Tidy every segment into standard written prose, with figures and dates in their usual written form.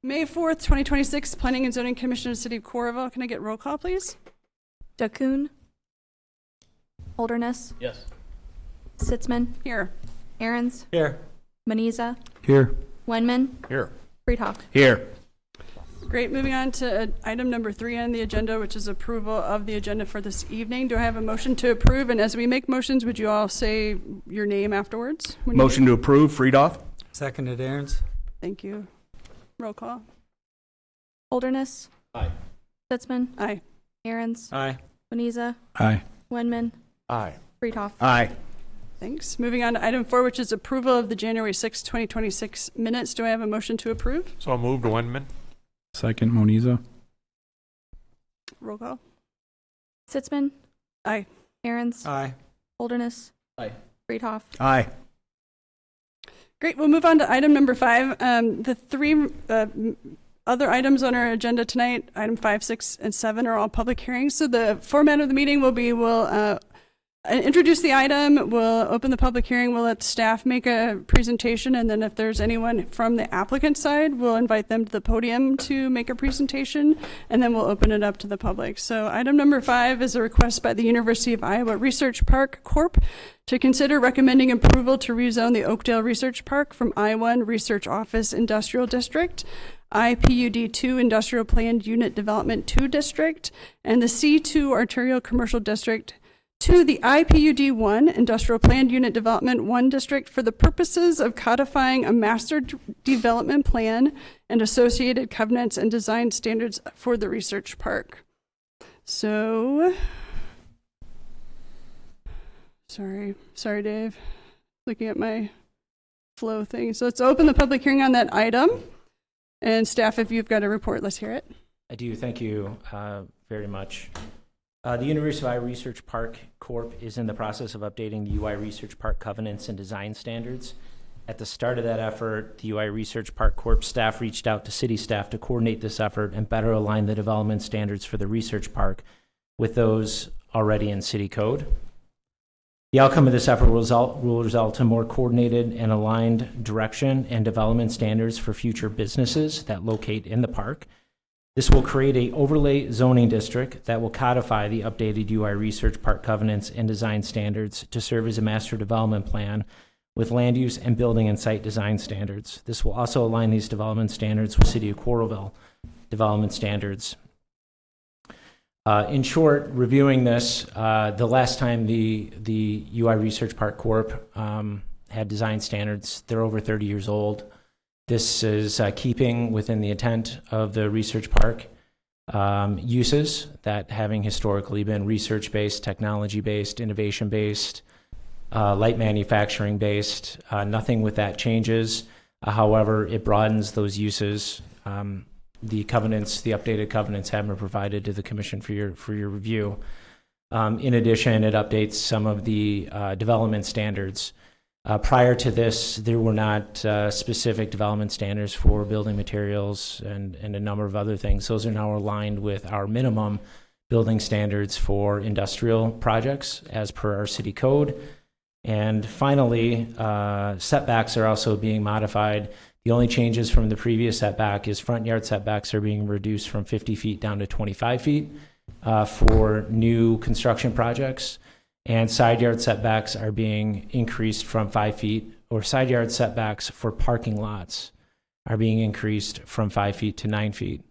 May 4th, 2026, Planning and Zoning Commission of the City of Coralville. Can I get roll call, please? Dacoon. Holderness. Yes. Sitzman. Here. Aaron's. Here. Maniza. Here. Wenman. Here. Friedhoff. Here. Great. Moving on to item number 3 on the agenda, which is approval of the agenda for this evening. Do I have a motion to approve? And as we make motions, would you all say your name afterwards? Motion to approve, Friedhoff. Seconded, Aaron's. Thank you. Roll call. Holderness. Aye. Sitzman. Aye. Aaron's. Aye. Maniza. Aye. Wenman. Aye. Friedhoff. Aye. Thanks. Moving on to item 4, which is approval of the January 6, 2026 minutes. Do I have a motion to approve? So moved, Windman. Second, Moniza. Roll call. Sitzman. Aye. Aaron's. Aye. Holderness. Aye. Friedhoff. Aye. Great. We'll move on to item number 5. The 3 other items on our agenda tonight, item 5, 6, and 7, are all public hearings. So the format of the meeting will be we'll introduce the item, we'll open the public hearing, we'll let staff make a presentation, and then if there's anyone from the applicant side, we'll invite them to the podium to make a presentation, and then we'll open it up to the public. So item number 5 is a request by the University of Iowa Research Park Corp to consider recommending approval to rezone the Oakdale Research Park from I-1 Research Office Industrial District, IPUD-2 Industrial Planned Unit Development 2 District, and the C-2 Arterial Commercial District to the IPUD-1 Industrial Planned Unit Development 1 District for the purposes of codifying a master development plan and associated covenants and design standards for the research park. So, sorry, Dave. Looking at my flow thing. So let's open the public hearing on that item. And staff, if you've got a report, let's hear it. I do. Thank you very much. The University of Iowa Research Park Corp is in the process of updating the UI Research Park covenants and design standards. At the start of that effort, the UI Research Park Corp staff reached out to city staff to coordinate this effort and better align the development standards for the research park with those already in city code. The outcome of this effort will result in more coordinated and aligned direction and development standards for future businesses that locate in the park. This will create an overlay zoning district that will codify the updated UI Research Park covenants and design standards to serve as a master development plan with land use and building and site design standards. This will also align these development standards with City of Coralville development standards. In short, reviewing this, the last time the UI Research Park Corp had design standards, they're over 30 years old. This is keeping within the intent of the research park uses that having historically been research-based, technology-based, innovation-based, light manufacturing-based. Nothing with that changes. However, it broadens those uses. The covenants, the updated covenants have been provided to the commission for your review. In addition, it updates some of the development standards. Prior to this, there were not specific development standards for building materials and a number of other things. Those are now aligned with our minimum building standards for industrial projects as per our city code. And finally, setbacks are also being modified. The only changes from the previous setback is front yard setbacks are being reduced from 50 feet down to 25 feet for new construction projects. And side yard setbacks are being increased from 5 feet, or side yard setbacks for parking lots are being increased from 5 feet to 9 feet.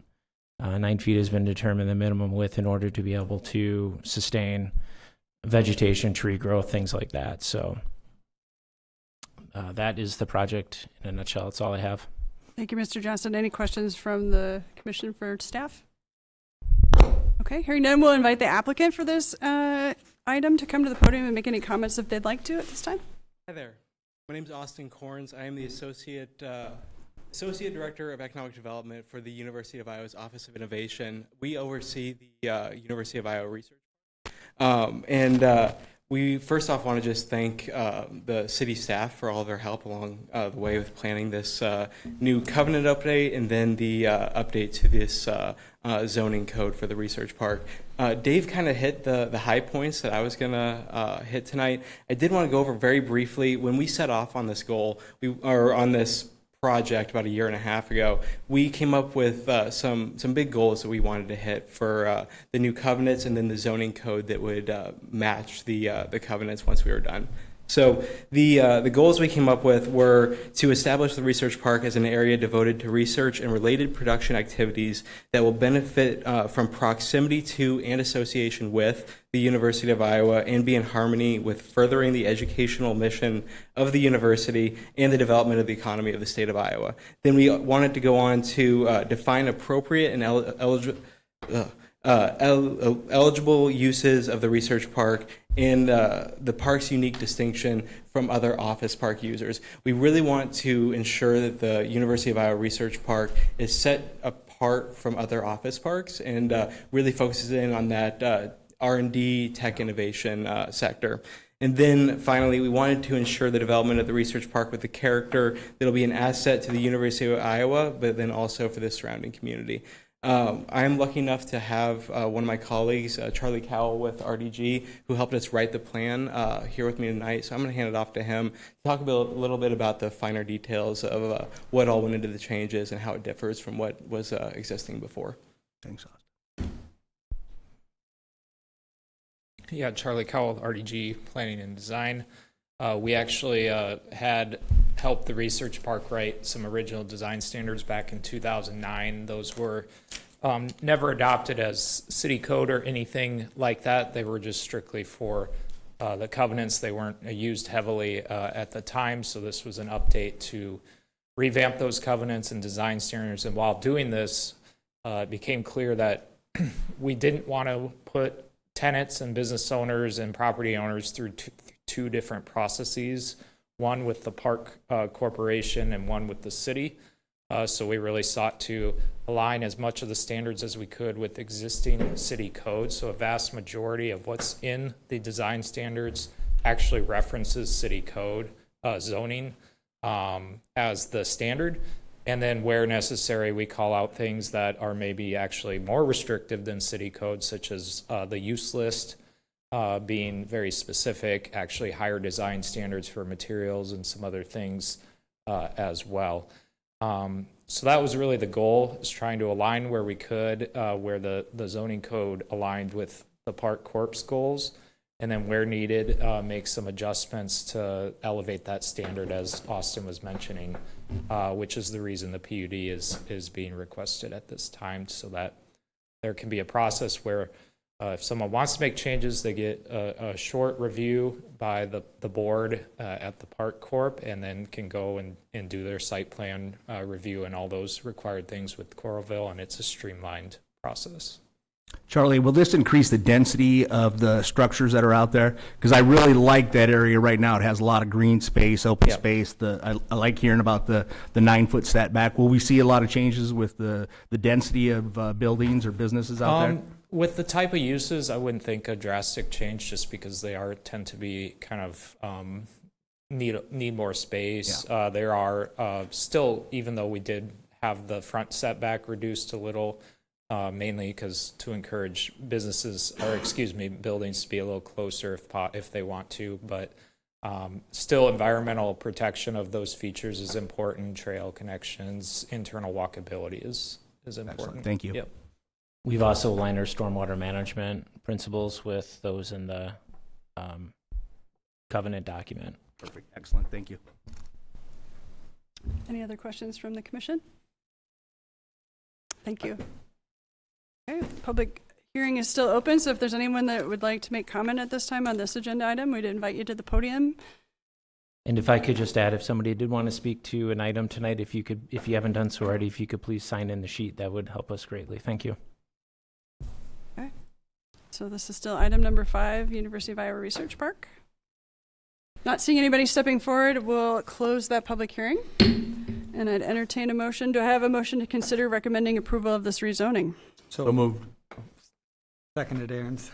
9 feet has been determined the minimum width in order to be able to sustain vegetation, tree growth, things like that. So that is the project in a nutshell. That's all I have. Thank you, Mr. Johnson. Any questions from the commission for staff? Okay, hearing none, we'll invite the applicant for this item to come to the podium and make any comments if they'd like to at this time. Hi there. My name is Austin Corns. I am the Associate Director of Economic Development for the University of Iowa's Office of Innovation. We oversee the University of Iowa Research. We first off want to just thank the city staff for all of their help along the way with planning this new covenant update and then the update to this zoning code for the research park. Dave kind of hit the high points that I was going to hit tonight. I did want to go over very briefly, when we set off on this goal, on this project about a year and a half ago, we came up with some big goals that we wanted to hit for the new covenants and then the zoning code that would match the covenants once we were done. So the goals we came up with were to establish the research park as an area devoted to research and related production activities that will benefit from proximity to and association with the University of Iowa and be in harmony with furthering the educational mission of the university and the development of the economy of the state of Iowa. Then we wanted to go on to define appropriate and eligible uses of the research park and the park's unique distinction from other office park users. We really want to ensure that the University of Iowa Research Park is set apart from other office parks and really focuses in on that R&D tech innovation sector. And then finally, we wanted to ensure the development of the research park with the character that'll be an asset to the University of Iowa, but then also for the surrounding community. I am lucky enough to have one of my colleagues, Charlie Cowell with RDG, who helped us write the plan here with me tonight. So I'm going to hand it off to him to talk a little bit about the finer details of what all went into the changes and how it differs from what was existing before. Thanks, Austin. Yeah, Charlie Cowell, RDG Planning and Design. We actually had helped the research park write some original design standards back in 2009. Those were never adopted as city code or anything like that. They were just strictly for the covenants. They weren't used heavily at the time, so this was an update to revamp those covenants and design standards. And while doing this, it became clear that we didn't want to put tenants and business owners and property owners through two different processes, one with the park corporation and one with the city. So we really sought to align as much of the standards as we could with existing city code. So a vast majority of what's in the design standards actually references city code zoning as the standard. And then where necessary, we call out things that are maybe actually more restrictive than city code, such as the use list, being very specific, actually higher design standards for materials and some other things as well. So that was really the goal, is trying to align where we could, where the zoning code aligned with the Park Corp's goals, and then where needed, make some adjustments to elevate that standard, as Austin was mentioning, which is the reason the PUD is being requested at this time, so that there can be a process where if someone wants to make changes, they get a short review by the board at the Park Corp, and then can go and do their site plan review and all those required things with Coralville, and it's a streamlined process. Charlie, will this increase the density of the structures that are out there? Because I really like that area right now. It has a lot of green space, open space. I like hearing about the 9-foot setback. Will we see a lot of changes with the density of buildings or businesses out there? With the type of uses, I wouldn't think a drastic change, just because they tend to be kind of need more space. Yeah. There are still, even though we did have the front setback reduced a little, mainly because to encourage buildings to be a little closer if they want to, but still environmental protection of those features is important. Trail connections, internal walkability is important. Excellent. Thank you. Yep. We've also aligned our stormwater management principles with those in the covenant document. Perfect. Excellent. Thank you. Any other questions from the commission? Thank you. Okay, public hearing is still open, so if there's anyone that would like to make comment at this time on this agenda item, we'd invite you to the podium. And if I could just add, if somebody did want to speak to an item tonight, if you haven't done so already, if you could please sign in the sheet, that would help us greatly. Thank you. Okay. So this is still item number 5, University of Iowa Research Park. Not seeing anybody stepping forward, we'll close that public hearing. And I'd entertain a motion. Do I have a motion to consider recommending approval of this rezoning? So moved. Seconded, Aaron's.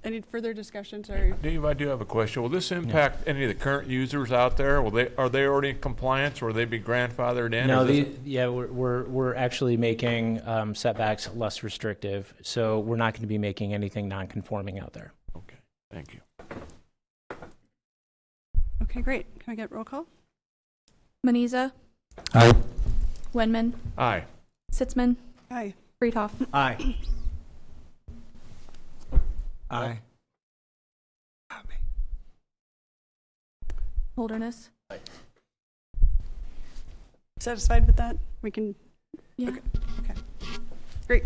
Any further discussion? Sorry. Dave, I do have a question. Will this impact any of the current users out there? Are they already in compliance, or will they be grandfathered in? No, we're actually making setbacks less restrictive, so we're not going to be making anything non-conforming out there. Okay, thank you. Okay, great. Can we get roll call? Moniza, Aye. Wenman, Aye. Sitzman, Aye. Friedhoff. Aye. Aye. Holderness. Satisfied with that? We can, Yeah. okay. Great.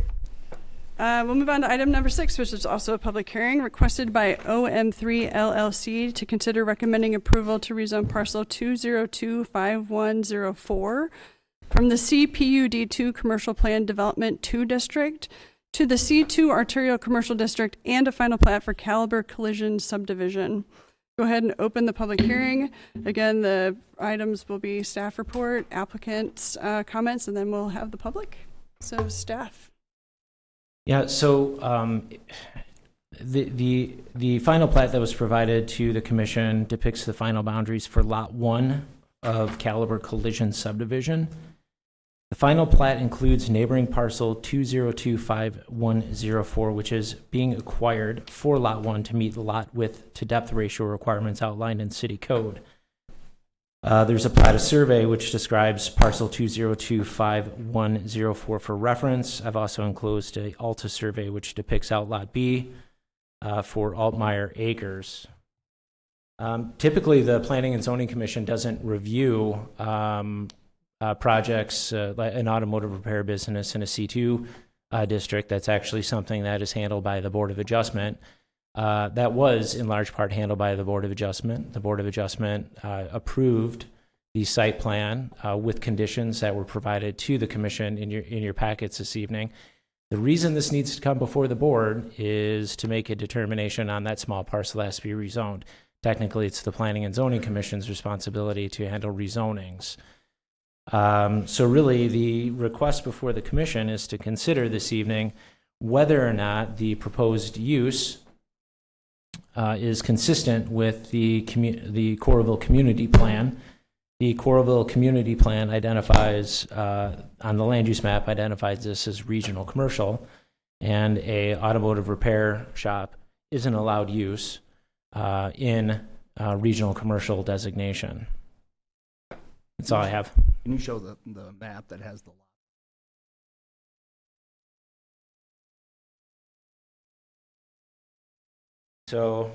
We'll move on to item number 6, which is also a public hearing requested by OM3 LLC to consider recommending approval to rezone parcel 2025104 from the CPUD2 Commercial Plan Development 2 District to the C-2 Arterial Commercial District and a final plat for Caliber Collision Subdivision. Go ahead and open the public hearing. Again, the items will be staff report, applicants' comments, and then we'll have the public. So staff. Yeah, so the final plat that was provided to the commission depicts the final boundaries for Lot 1 of Caliber Collision Subdivision. The final plat includes neighboring parcel 2025104, which is being acquired for Lot 1 to meet the lot width to depth ratio requirements outlined in city code. There's a plat of survey which describes parcel 2025104 for reference. I've also enclosed a Alta survey which depicts Outlot B for Altmeyer Acres. Typically, the Planning and Zoning Commission doesn't review projects like an automotive repair business in a C2 district. That's actually something that is handled by the Board of Adjustment. That was in large part handled by the Board of Adjustment. The Board of Adjustment approved the site plan with conditions that were provided to the commission in your packets this evening. The reason this needs to come before the board is to make a determination on that small parcel that has to be rezoned. Technically, it's the Planning and Zoning Commission's responsibility to handle rezonings. So really, the request before the commission is to consider this evening whether or not the proposed use is consistent with the Coralville Community Plan. The Coralville Community Plan identifies, on the land use map, identifies this as regional commercial, and a automotive repair shop isn't allowed use in regional commercial designation. That's all I have. Can you show the map that has the lot? So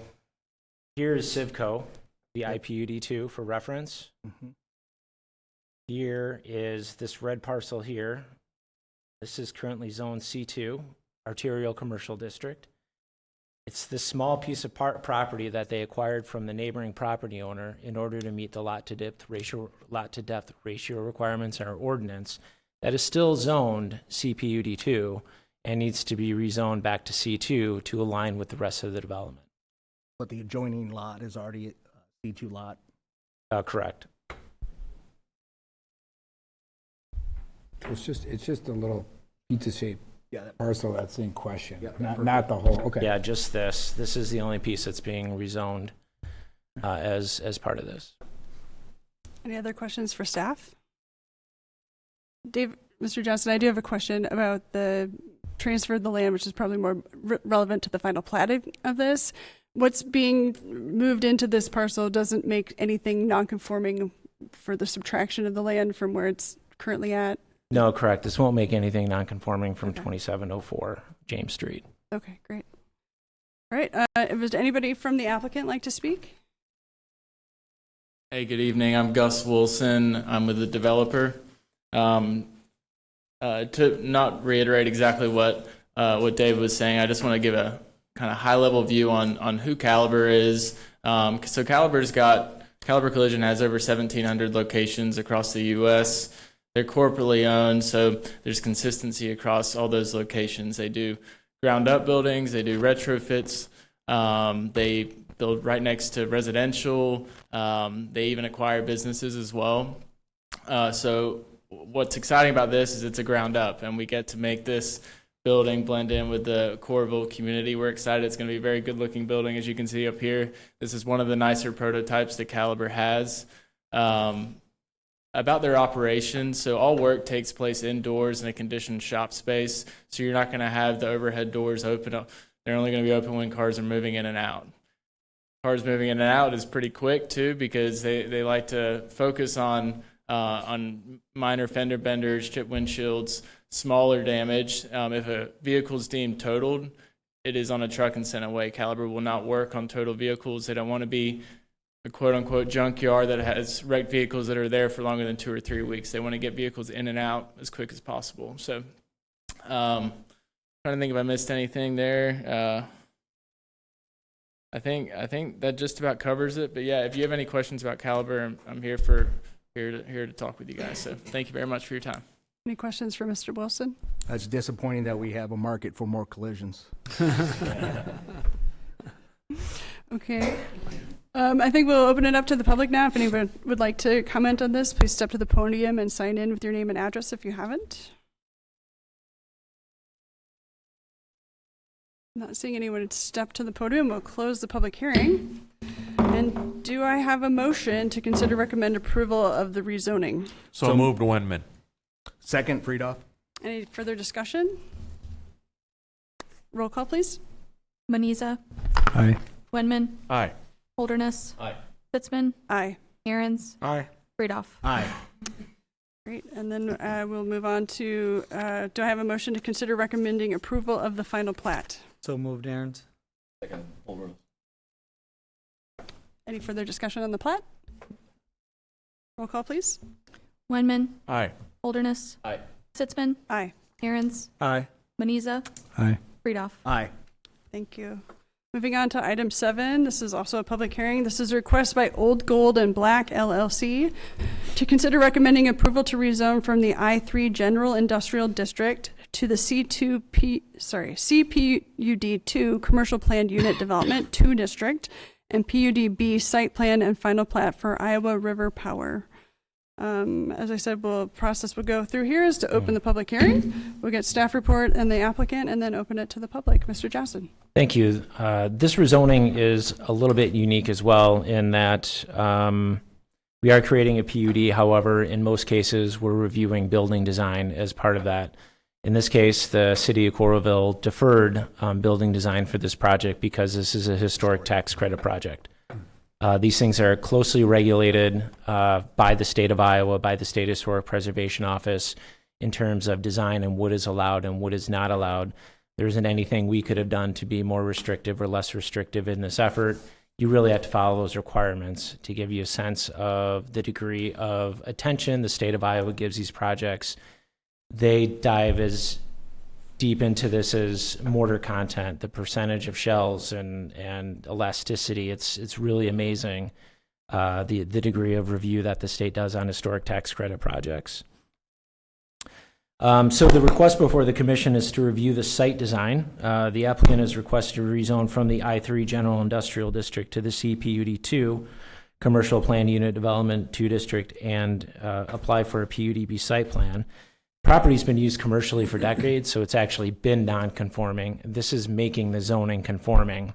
here is Civco, the IPUD2 for reference. Mm-hmm. Here is this red parcel here. This is currently zone C2, Arterial Commercial District. It's this small piece of property that they acquired from the neighboring property owner in order to meet the lot to depth ratio requirements in our ordinance. That is still zoned CPUD2 and needs to be rezoned back to C2 to align with the rest of the development. But the adjoining lot is already a C2 lot. Correct. It's just a little pizza-shaped Yeah, parcel that's in question, Yeah, not the whole, okay. Yeah, just this. This is the only piece that's being rezoned as part of this. Any other questions for staff? Mr. Johnson, I do have a question about the transfer of the land, which is probably more relevant to the final plat of this. What's being moved into this parcel doesn't make anything non-conforming for the subtraction of the land from where it's currently at? No, correct. This won't make anything non-conforming from 2704 James Street. Okay, great. All right, does anybody from the applicant like to speak? Hey, good evening. I'm Gus Wilson. I'm with the developer. To not reiterate exactly what Dave was saying, I just want to give a kind of high-level view on who Caliber is. So Caliber Collision has over 1,700 locations across the U.S. They're corporately owned, so there's consistency across all those locations. They do ground-up buildings. They do retrofits. They build right next to residential. They even acquire businesses as well. So what's exciting about this is it's a ground up, and we get to make this building blend in with the Coralville community. We're excited. It's going to be a very good looking building, as you can see up here. This is one of the nicer prototypes that Caliber has. About their operations, so all work takes place indoors in a conditioned shop space, so you're not going to have the overhead doors open. They're only going to be open when cars are moving in and out. Cars moving in and out is pretty quick too, because they like to focus on on minor fender benders, chip windshields, smaller damage. If a vehicle is deemed totaled, it is on a truck and sent away. Caliber will not work on total vehicles. They don't want to be a quote-unquote junkyard that has wrecked vehicles that are there for longer than 2 or 3 weeks. They want to get vehicles in and out as quick as possible. So, trying to think if I missed anything there. I think that just about covers it. But yeah, if you have any questions about Caliber, I'm here to talk with you guys. So thank you very much for your time. Any questions for Mr. Wilson? It's disappointing that we have a market for more collisions. Okay. I think we'll open it up to the public now. If anyone would like to comment on this, please step to the podium and sign in with your name and address if you haven't. Not seeing anyone step to the podium, we'll close the public hearing. And do I have a motion to consider recommend approval of the rezoning? So moved, Winman. Second, Friedoff. Any further discussion? Roll call, please. Moniza, Aye. Wenman, Aye. Holderness. Aye. Sitzman, Aye. Aaron's, Aye. Friedoff. Aye. Great. And then we'll move on to, do I have a motion to consider recommending approval of the final plat? So moved, Aaron's. Any further discussion on the plat? Roll call, please. Wenman, Aye. Holderness. Aye. Sitzman, Aye. Aaron's, Aye. Moniza, Aye. Friedoff. Aye. Thank you. Moving on to item 7, this is also a public hearing. This is a request by Old Gold and Black LLC to consider recommending approval to rezone from the I-3 General Industrial District to the CPUD-2 Commercial Planned Unit Development 2 District and PUD-B Site Plan and Final Plat for Iowa River Power. As I said, process we'll go through here is to open the public hearing. We'll get staff report and the applicant and then open it to the public. Mr. Johnson. Thank you. This rezoning is a little bit unique as well in that we are creating a PUD. However, in most cases, we're reviewing building design as part of that. In this case, the city of Coralville deferred building design for this project because this is a historic tax credit project. These things are closely regulated by the state of Iowa, by the State Historic Preservation Office in terms of design and what is allowed and what is not allowed. There isn't anything we could have done to be more restrictive or less restrictive in this effort. You really have to follow those requirements to give you a sense of the degree of attention the state of Iowa gives these projects. They dive as deep into this as mortar content, the percentage of shells and elasticity. It's really amazing the degree of review that the state does on historic tax credit projects. So the request before the commission is to review the site design. The applicant has requested to rezone from the I-3 General Industrial District to the CPUD-2 Commercial Plan Unit Development 2 District and apply for a PUD-B site plan. Property's been used commercially for decades, so it's actually been non-conforming. This is making the zoning conforming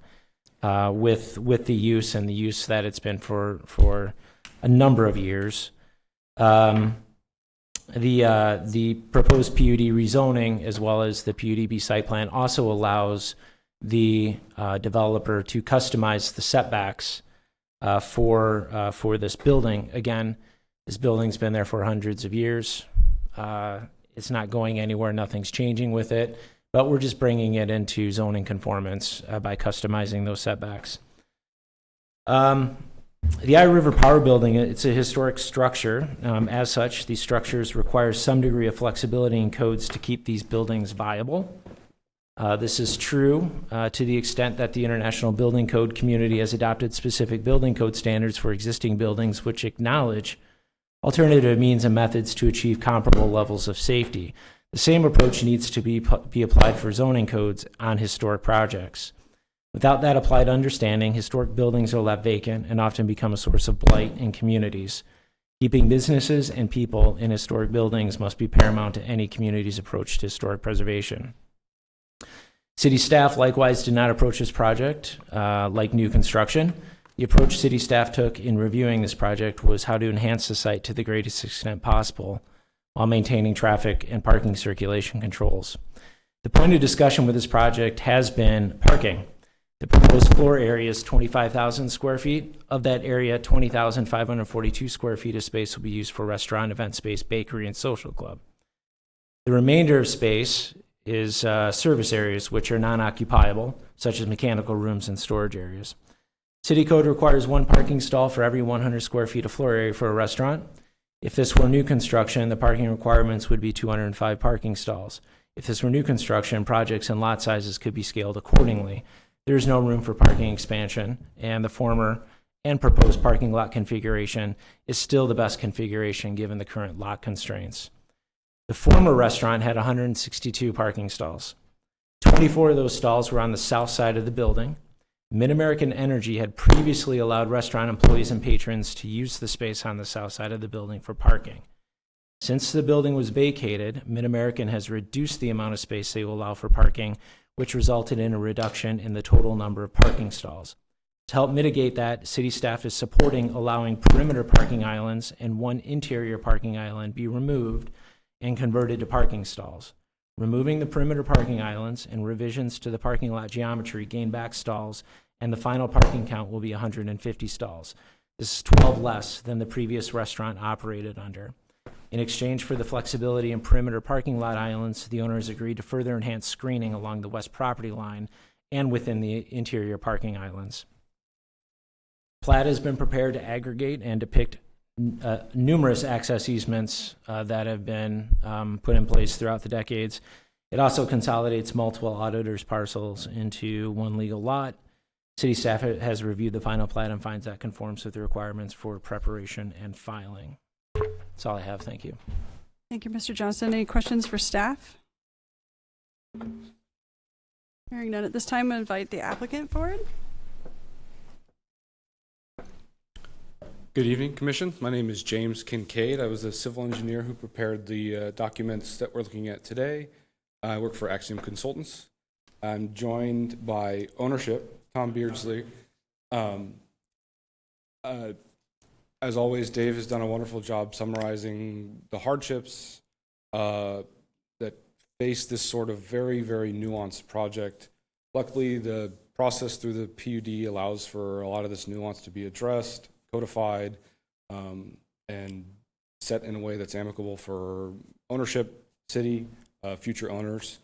with the use and the use that it's been for a number of years. The proposed PUD rezoning, as well as the PUD-B site plan, also allows the developer to customize the setbacks for this building. Again, this building's been there for hundreds of years. It's not going anywhere. Nothing's changing with it, but we're just bringing it into zoning conformance by customizing those setbacks. The Iowa River Power Building, it's a historic structure. As such, these structures require some degree of flexibility in codes to keep these buildings viable. This is true to the extent that the International Building Code community has adopted specific building code standards for existing buildings which acknowledge alternative means and methods to achieve comparable levels of safety. The same approach needs to be applied for zoning codes on historic projects. Without that applied understanding, historic buildings are left vacant and often become a source of blight in communities. Keeping businesses and people in historic buildings must be paramount to any community's approach to historic preservation. City staff likewise did not approach this project like new construction. The approach city staff took in reviewing this project was how to enhance the site to the greatest extent possible while maintaining traffic and parking circulation controls. The point of discussion with this project has been parking. The proposed floor area is 25,000 square feet. Of that area, 20,542 square feet of space will be used for restaurant, event space, bakery, and social club. The remainder of space is service areas, which are non-occupiable, such as mechanical rooms and storage areas. City code requires 1 parking stall for every 100 square feet of floor area for a restaurant. If this were new construction, the parking requirements would be 205 parking stalls. If this were new construction, projects and lot sizes could be scaled accordingly. There is no room for parking expansion, and the former and proposed parking lot configuration is still the best configuration given the current lot constraints. The former restaurant had 162 parking stalls. 24 of those stalls were on the south side of the building. Mid-American Energy had previously allowed restaurant employees and patrons to use the space on the south side of the building for parking. Since the building was vacated, Mid-American has reduced the amount of space they will allow for parking, which resulted in a reduction in the total number of parking stalls. To help mitigate that, city staff is supporting allowing perimeter parking islands and 1 interior parking island be removed and converted to parking stalls. Removing the perimeter parking islands and revisions to the parking lot geometry gain back stalls, and the final parking count will be 150 stalls. This is 12 less than the previous restaurant operated under. In exchange for the flexibility in perimeter parking lot islands, the owners agreed to further enhance screening along the west property line and within the interior parking islands. Plat has been prepared to aggregate and depict numerous access easements that have been put in place throughout the decades. It also consolidates multiple auditors' parcels into 1 legal lot. City staff has reviewed the final plat and finds that conforms with the requirements for preparation and filing. That's all I have. Thank you. Thank you, Mr. Johnson. Any questions for staff? Hearing none at this time, I invite the applicant forward. Good evening, Commission. My name is James Kincaid. I was a civil engineer who prepared the documents that we're looking at today. I work for Axiom Consultants. I'm joined by ownership, Tom Beardsley. As always, Dave has done a wonderful job summarizing the hardships that face this sort of very, very nuanced project. Luckily, the process through the PUD allows for a lot of this nuance to be addressed, codified, and set in a way that's amicable for ownership, city, future owners.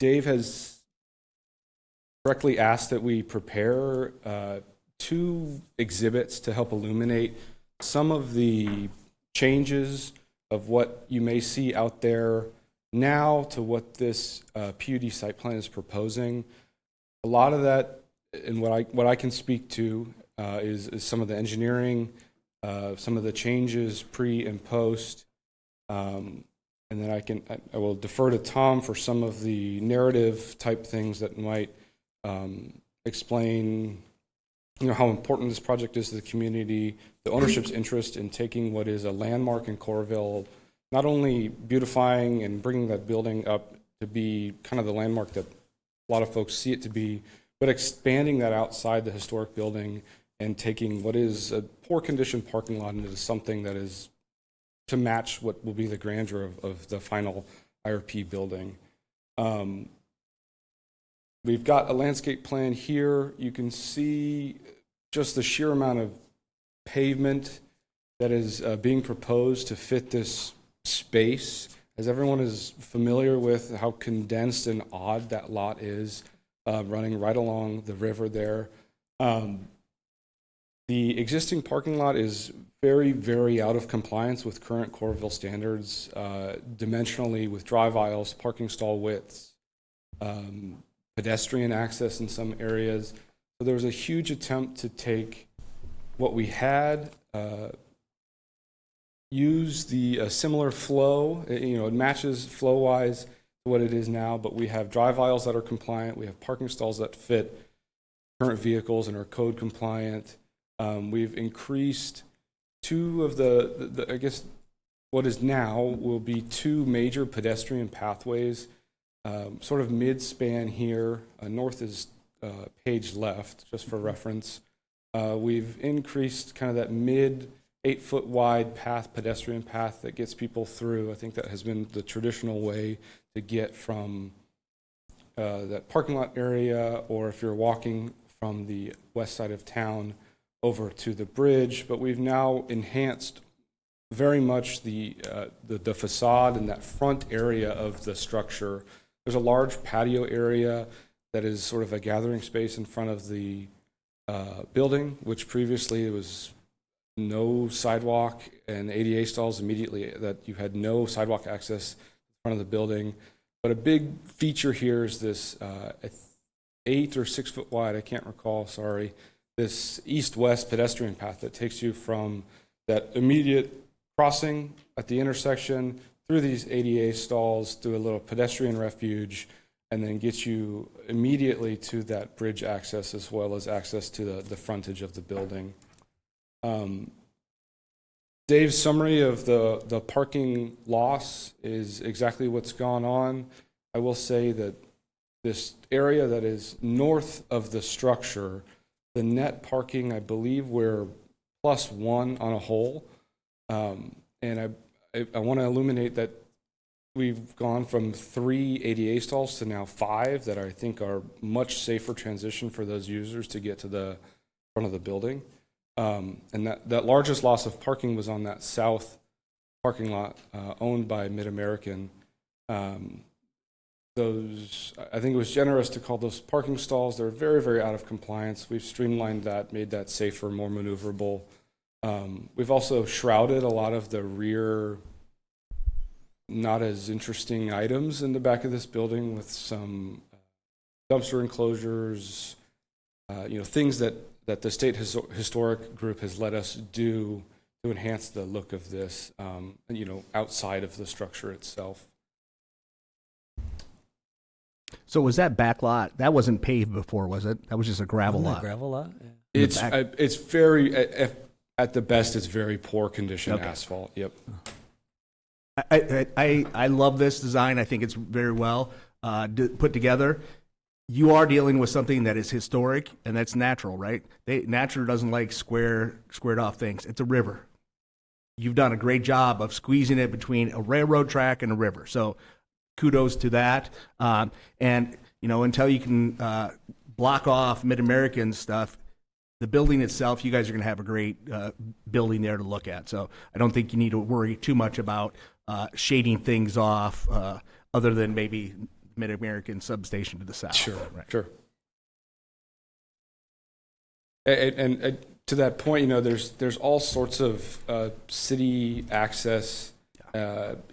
Dave has correctly asked that we prepare 2 exhibits to help illuminate some of the changes of what you may see out there now to what this PUD site plan is proposing. A lot of that, and what I can speak to, is some of the engineering, some of the changes pre and post, and then I will defer to Tom for some of the narrative type things that might explain, how important this project is to the community, the ownership's interest in taking what is a landmark in Coralville, not only beautifying and bringing that building up to be kind of the landmark that a lot of folks see it to be, but expanding that outside the historic building and taking what is a poor condition parking lot into something that is to match what will be the grandeur of the final IRP building. We've got a landscape plan here. You can see just the sheer amount of pavement that is being proposed to fit this space. As everyone is familiar with how condensed and odd that lot is, running right along the river there. The existing parking lot is very, very out of compliance with current Coralville standards, dimensionally with drive aisles, parking stall widths, pedestrian access in some areas. So there was a huge attempt to take what we had, use the similar flow, it matches flow-wise to what it is now, but we have drive aisles that are compliant, we have parking stalls that fit current vehicles and are code compliant. We've increased 2 of the I guess what is now will be 2 major pedestrian pathways, sort of mid-span here. North is page left, just for reference. We've increased kind of that mid 8-foot wide path, pedestrian path that gets people through. I think that has been the traditional way to get from that parking lot area, or if you're walking from the west side of town over to the bridge. But we've now enhanced very much the facade and that front area of the structure. There's a large patio area that is sort of a gathering space in front of the building, which previously it was no sidewalk and ADA stalls immediately, that you had no sidewalk access in front of the building. But a big feature here is this 8 or 6 foot wide, I can't recall, sorry, this east-west pedestrian path that takes you from that immediate crossing at the intersection through these ADA stalls, through a little pedestrian refuge, and then gets you immediately to that bridge access, as well as access to the frontage of the building. Dave's summary of the parking loss is exactly what's gone on. I will say that this area that is north of the structure, the net parking, I believe we're +1 on a whole. And I want to illuminate that we've gone from 3 ADA stalls to now 5 that I think are much safer transition for those users to get to the front of the building. And that largest loss of parking was on that south parking lot owned by Mid-American. I think it was generous to call those parking stalls. They're very, very out of compliance. We've streamlined that, made that safer, more maneuverable. We've also shrouded a lot of the rear, not as interesting items in the back of this building with some dumpster enclosures, things that the state historic group has let us do to enhance the look of this, outside of the structure itself. So was that back lot, that wasn't paved before, was it? That was just a gravel lot? Gravel lot? Yeah. It's very, at the best, it's very poor condition asphalt. Yep. I love this design. I think it's very well put together. You are dealing with something that is historic and that's natural, right? Nature doesn't like squared off things. It's a river. You've done a great job of squeezing it between a railroad track and a river. So kudos to that. And until you can block off Mid-American stuff, the building itself, you guys are going to have a great building there to look at. So I don't think you need to worry too much about shading things off, other than maybe Mid-American substation to the south. Sure, right. Sure. And to that point, there's all sorts of city access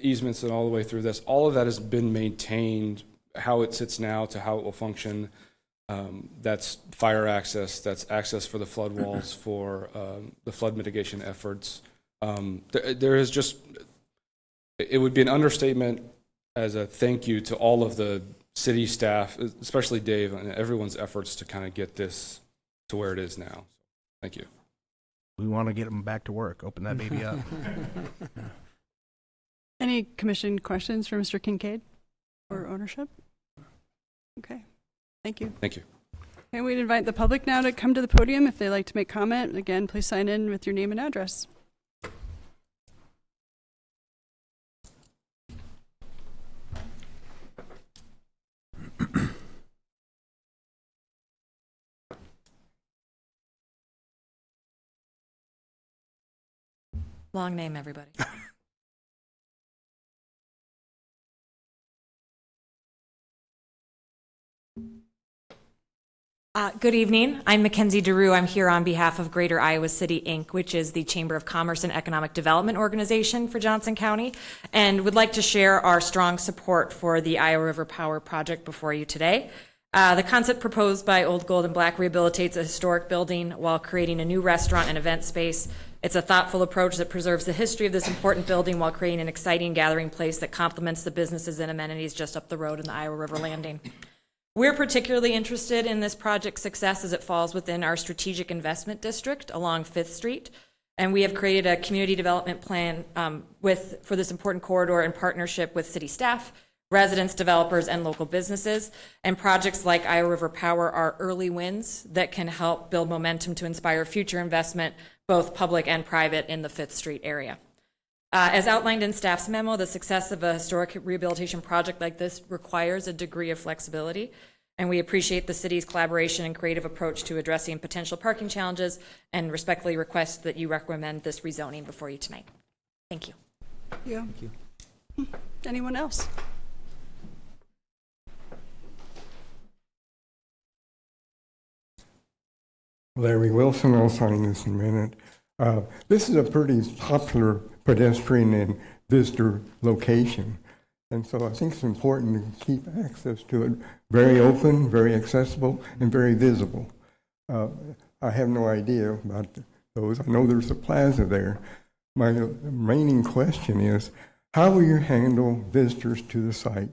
easements and all the way through this. All of that has been maintained, how it sits now to how it will function. That's fire access, that's access for the flood walls, for the flood mitigation efforts. There is just, it would be an understatement as a thank you to all of the city staff, especially Dave, and everyone's efforts to kind of get this to where it is now. Thank you. We want to get them back to work. Open that baby up. Any commission questions for Mr. Kincaid or ownership? Okay, thank you. Thank you. Okay, we'd invite the public now to come to the podium if they'd like to make comment. Again, please sign in with your name and address. Long name, everybody. Good evening. I'm Mackenzie DeRue. I'm here on behalf of Greater Iowa City, Inc., which is the Chamber of Commerce and Economic Development organization for Johnson County, and would like to share our strong support for the Iowa River Power project before you today. The concept proposed by Old Gold and Black rehabilitates a historic building while creating a new restaurant and event space. It's a thoughtful approach that preserves the history of this important building while creating an exciting gathering place that complements the businesses and amenities just up the road in the Iowa River Landing. We're particularly interested in this project's success as it falls within our strategic investment district along 5th Street. And we have created a community development plan for this important corridor in partnership with city staff, residents, developers, and local businesses. And projects like Iowa River Power are early wins that can help build momentum to inspire future investment, both public and private, in the 5th Street area. As outlined in staff's memo, the success of a historic rehabilitation project like this requires a degree of flexibility, and we appreciate the city's collaboration and creative approach to addressing potential parking challenges, and respectfully request that you recommend this rezoning before you tonight. Thank you. Yeah. Anyone else? Larry Wilson, I'll sign this in a minute. This is a pretty popular pedestrian and visitor location. And so I think it's important to keep access to it very open, very accessible, and very visible. I have no idea about those. I know there's a plaza there. My remaining question is, how will you handle visitors to the site?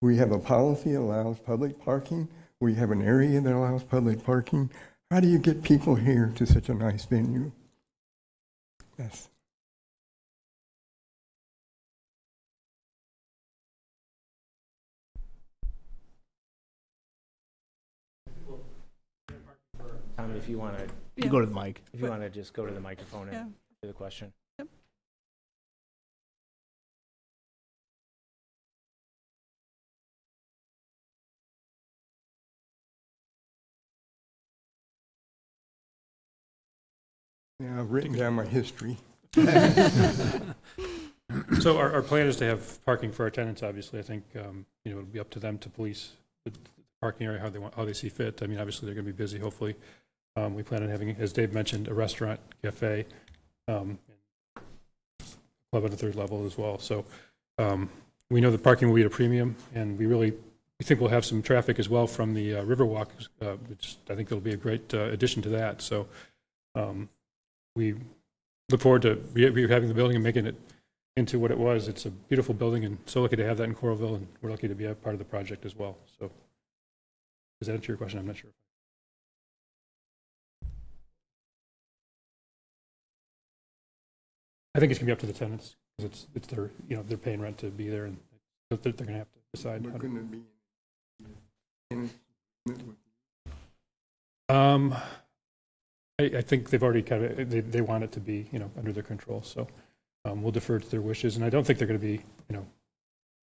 We have a policy that allows public parking. We have an area that allows public parking. How do you get people here to such a nice venue? Yes. Tom, if you want to, You go to the mic. if you want to just go to the microphone and Yeah. do the question. Yeah, I've written down my history. So our plan is to have parking for our tenants, obviously. I think, it'll be up to them to police the parking area how they see fit. I mean, obviously, they're going to be busy, hopefully. We plan on having, as Dave mentioned, a restaurant, cafe, club on the third level as well. So we know the parking will be at a premium, and we think we'll have some traffic as well from the Riverwalk, which I think it'll be a great addition to that. So we look forward to having the building and making it into what it was. It's a beautiful building, and so lucky to have that in Coralville, and we're lucky to be a part of the project as well. So does that answer your question? I'm not sure. I think it's going to be up to the tenants, because it's their, they're paying rent to be there, and they're going to have to decide. We're going to be in I think they've already kind of, they want it to be, under their control. So we'll defer to their wishes. And I don't think they're going to be,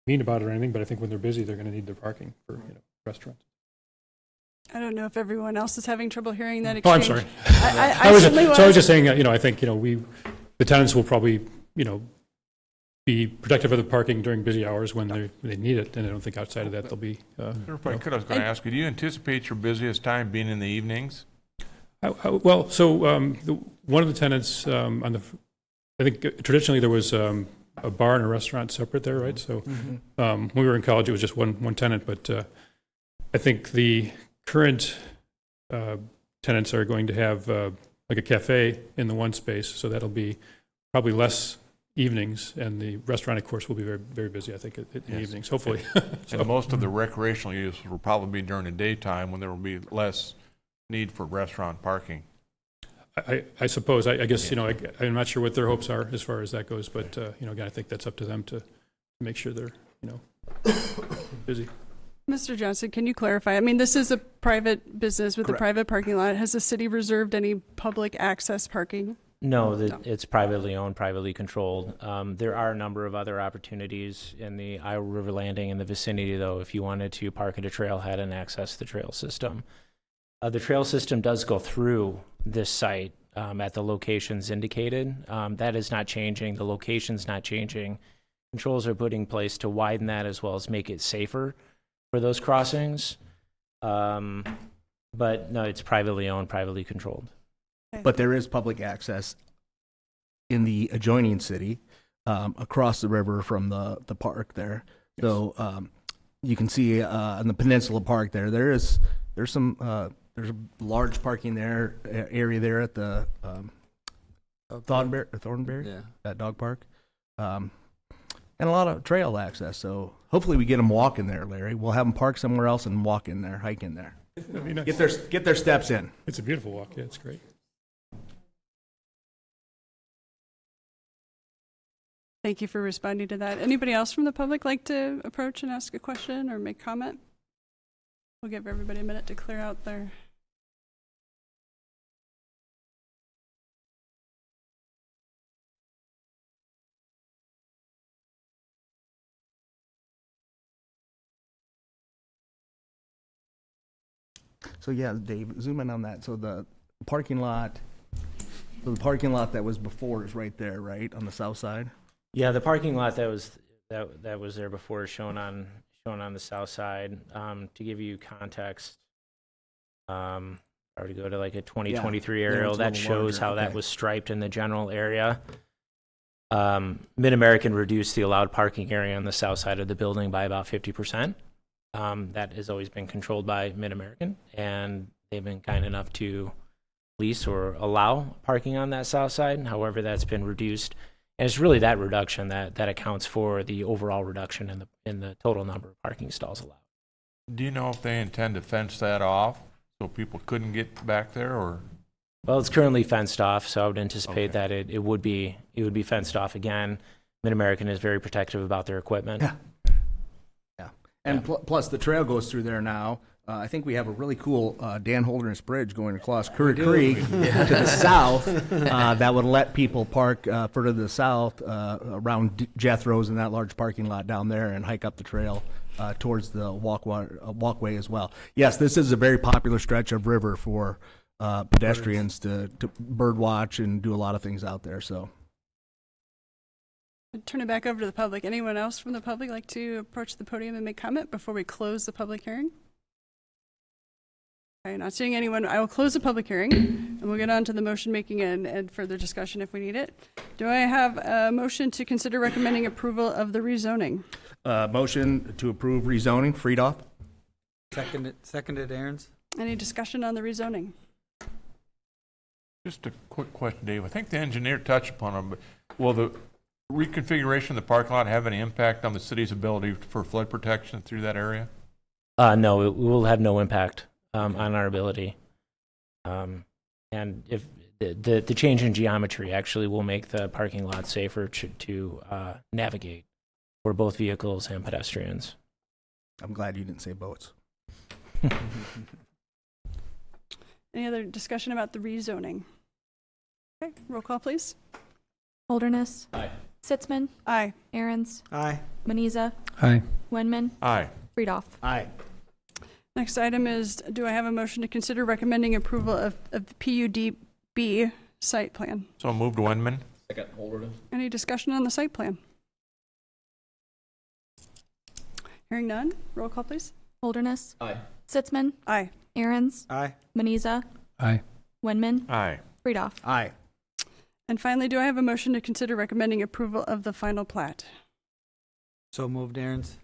mean about it or anything, but I think when they're busy, they're going to need their parking for, restaurants. I don't know if everyone else is having trouble hearing that Oh, I'm exchange. sorry. I certainly was. So I was just saying, I think, the tenants will probably, be protective of the parking during busy hours when they need it. And I don't think outside of that, they'll be. If I could, I was going to ask you, do you anticipate your busiest time being in the evenings? Well, so one of the tenants I think traditionally there was a bar and a restaurant separate there, right? So when we were in college, it was just one tenant, but I think the current tenants are going to have like a cafe in the one space, so that'll be probably less evenings, and the restaurant, of course, will be very, very busy, I think, in the evenings, hopefully. So. And most of the recreational use will probably be during the daytime when there will be less need for restaurant parking. I suppose. I guess, I'm not sure what their hopes are as far as that goes, but, again, I think that's up to them to make sure they're, busy. Mr. Johnson, can you clarify? I mean, this is a private business with Correct. a private parking lot. Has the city reserved any public access parking? No, it's privately owned, privately controlled. There are a number of other opportunities in the Iowa River Landing in the vicinity, though, if you wanted to park at a trailhead and access the trail system. The trail system does go through this site at the locations indicated. That is not changing. The location's not changing. Controls are put in place to widen that as well as make it safer for those crossings. But no, it's privately owned, privately controlled. But there is public access in the adjoining city across the river from the park there. Yes. So you can see in the Peninsula Park there's some there's a large parking area there at the Thornberry, that dog park, and a lot of trail access. So hopefully we get them walking there, Larry. We'll have them park somewhere else and walk in there, hike in there. Get their steps in. It's a beautiful walk. Yeah, it's great. Thank you for responding to that. Anybody else from the public like to approach and ask a question or make comment? We'll give everybody a minute to clear out their So yeah, Dave, zoom in on that. So the parking lot that was before is right there, right, on the south side? Yeah, the parking lot that was there before is shown on the south side. To give you context, I already go to like a 2023 Yeah, aerial it's a that little shows larger, how that okay. was striped in the general area. Mid-American reduced the allowed parking area on the south side of the building by about 50%. That has always been controlled by Mid-American, and they've been kind enough to lease or allow parking on that south side. However, that's been reduced, and it's really that reduction that accounts for the overall reduction in the total number of parking stalls allowed. Do you know if they intend to fence that off so people couldn't get back there, or? Well, it's currently fenced off, so I would anticipate Okay. that it would be fenced off again. Mid-American is very protective about their equipment. Yeah. Yeah. And plus the trail goes through there now. I think we have a really cool Dan Holderness Bridge going across Curry Creek to the south that would let people park further to the south around Jethro's and that large parking lot down there and hike up the trail towards the walkway as well. Yes, this is a very popular stretch of river for pedestrians to bird watch and do a lot of things out there. So, Turn it back over to the public. Anyone else from the public like to approach the podium and make comment before we close the public hearing? Okay, not seeing anyone. I will close the public hearing, and we'll get on to the motion making and further discussion if we need it. Do I have a motion to consider recommending approval of the rezoning? motion to approve rezoning, Friedoff. Seconded, Aaron's. Any discussion on the rezoning? Just a quick question, Dave. I think the engineer touched upon it, but will the reconfiguration of the parking lot have any impact on the city's ability for flood protection through that area? No, it will have no impact on our ability. And if the change in geometry actually will make the parking lot safer to navigate for both vehicles and pedestrians. I'm glad you didn't say boats. Any other discussion about the rezoning? Okay, roll call, please. Holderness. Aye. Sitzman. Aye. Aaron's. Aye. Maniza. Aye. Wenman. Aye. Friedoff. Aye. Next item is, do I have a motion to consider recommending approval of the PUD-B site plan? So moved, Wenman. Second, Holderman. Any discussion on the site plan? Hearing none, roll call, please. Holderness. Aye. Sitzman. Aye. Aaron's. Aye. Maniza. Aye. Wenman. Aye. Friedoff. Aye. And finally, do I have a motion to consider recommending approval of the final plat? So moved, Aaron's.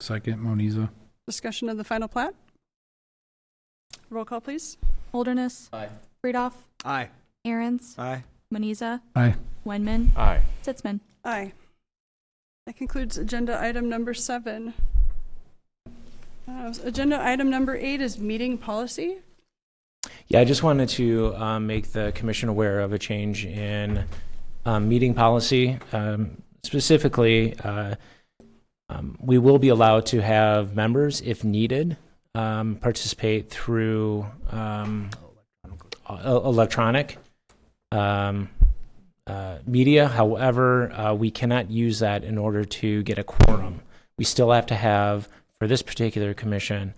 Second, Moniza. Discussion of the final plat? Roll call, please. Holderness. Aye. Friedoff. Aye. Aaron's. Aye. Maniza. Aye. Wenman. Aye. Sitzman. Aye. That concludes agenda item number 7. Agenda item number 8 is meeting policy. Yeah, I just wanted to make the commission aware of a change in meeting policy. Specifically, we will be allowed to have members, if needed, participate through electronic media. However, we cannot use that in order to get a quorum. We still have to have, for this particular commission,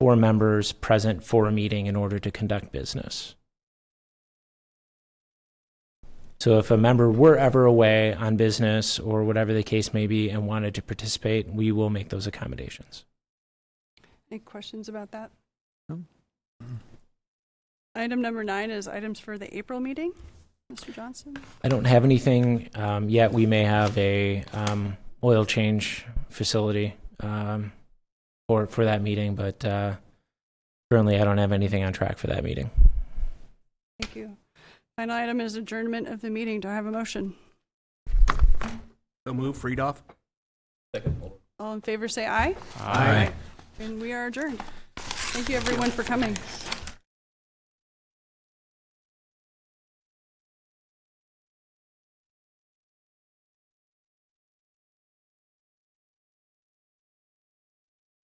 4 members present for a meeting in order to conduct business. So if a member were ever away on business or whatever the case may be and wanted to participate, we will make those accommodations. Any questions about that? No. Item number 9 is items for the April meeting. Mr. Johnson? I don't have anything yet. We may have a oil change facility for that meeting, but currently I don't have anything on track for that meeting. Thank you. Final item is adjournment of the meeting. Do I have a motion? So move, Friedoff. Second, Holderman. All in favor say aye. Aye. And we are adjourned. Thank you everyone for coming.